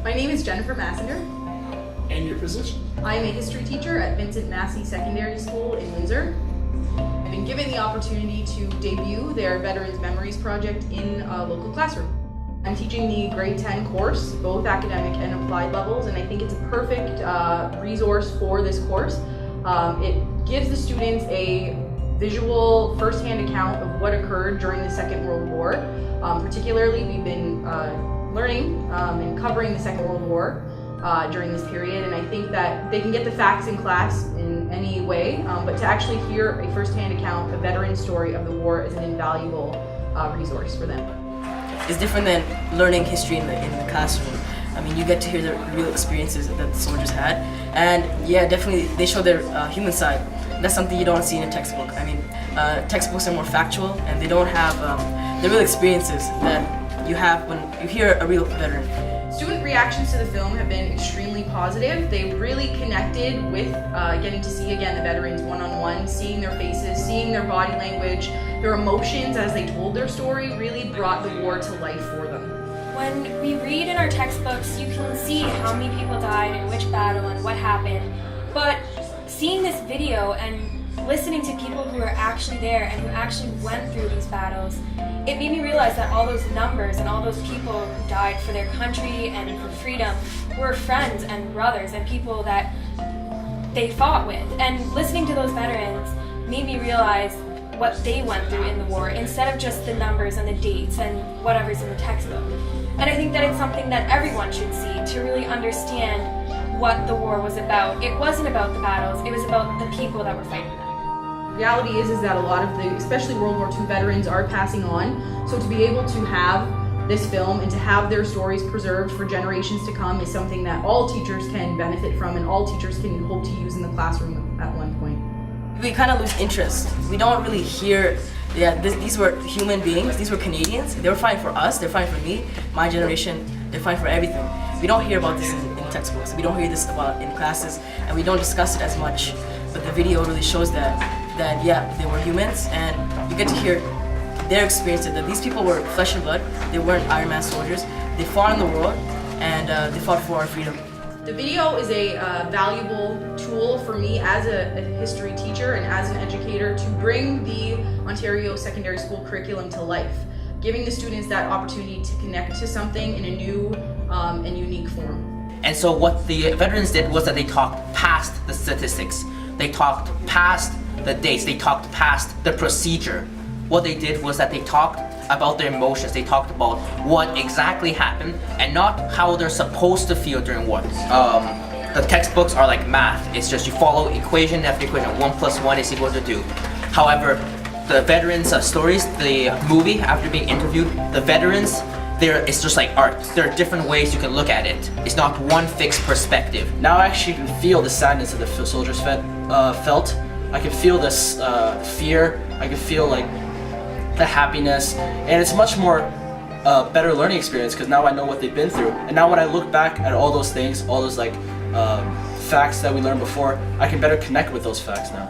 My name is Jennifer Massey. And your position? I am a history teacher at Massey Secondary School in Windsor. I've been given the opportunity to debut their Veterans Memories project in a local classroom. I'm teaching the grade 10 course, both academic and applied levels, and I think it's a perfect resource for this course. It gives the students a visual, first-hand account of what occurred during the Second World War. Particularly, we've been learning and covering the Second World War during this period, and I think that they can get the facts in class in any way, but to actually hear a first-hand account, a veteran story of the war is an invaluable resource for them. It's different than learning history in the classroom. I mean, you get to hear the real experiences that the soldiers had, and yeah, definitely they show their human side. That's something you don't see in a textbook. I mean, textbooks are more factual, and they don't have the real experiences that you have when you hear a real veteran. Student reactions to the film have been extremely positive. They really connected with getting to see again the veterans one-on-one, seeing their faces, seeing their body language, their emotions as they told their story really brought the war to life for them. When we read in our textbooks, you can see how many people died in which battle and what happened, but seeing this video and listening to people who are actually there and who actually went through these battles, it made me realize that all those numbers and all those people who died for their country and for freedom were friends and brothers and people that they fought with. And listening to those veterans made me realize what they went through in the war instead of just the numbers and the dates and whatever's in the textbook. And I think that it's something that everyone should see to really understand what the war was about. It wasn't about the battles, it was about the people that were fighting them. Reality is that a lot of the, especially World War II veterans, are passing on. So to be able to have this film and to have their stories preserved for generations to come is something that all teachers can benefit from and all teachers can hope to use in the classroom at one point. We kind of lose interest. We don't really hear, these were human beings, these were Canadians. They were fighting for us, they're fighting for me, my generation, they're fighting for everything. We don't hear about this in textbooks, we don't hear this about in classes, and we don't discuss it as much. But the video really shows that yeah, they were humans, and you get to hear their experiences, that these people were flesh and blood, they weren't Iron Man soldiers, they fought in the war, and they fought for our freedom. The video is a valuable tool for me as a history teacher and as an educator to bring the Ontario Secondary School curriculum to life, giving the students that opportunity to connect to something in a new and unique form. And so what the veterans did was that they talked past the statistics, they talked past the dates, they talked past the procedure. What they did was that they talked about their emotions, they talked about what exactly happened and not how they're supposed to feel during war. The textbooks are like math, it's just you follow equation after equation, 1 + 1 is equal to 2. However, the veterans' stories, the movie, after being interviewed, the veterans, it's just like art. There are different ways you can look at it. It's not one fixed perspective. Now I actually can feel the sadness that the soldiers felt. I can feel this fear. I can feel like the happiness, and it's much more better learning experience because now I know what they've been through. And now when I look back at all those things, all those facts that we learned before, I can better connect with those facts now.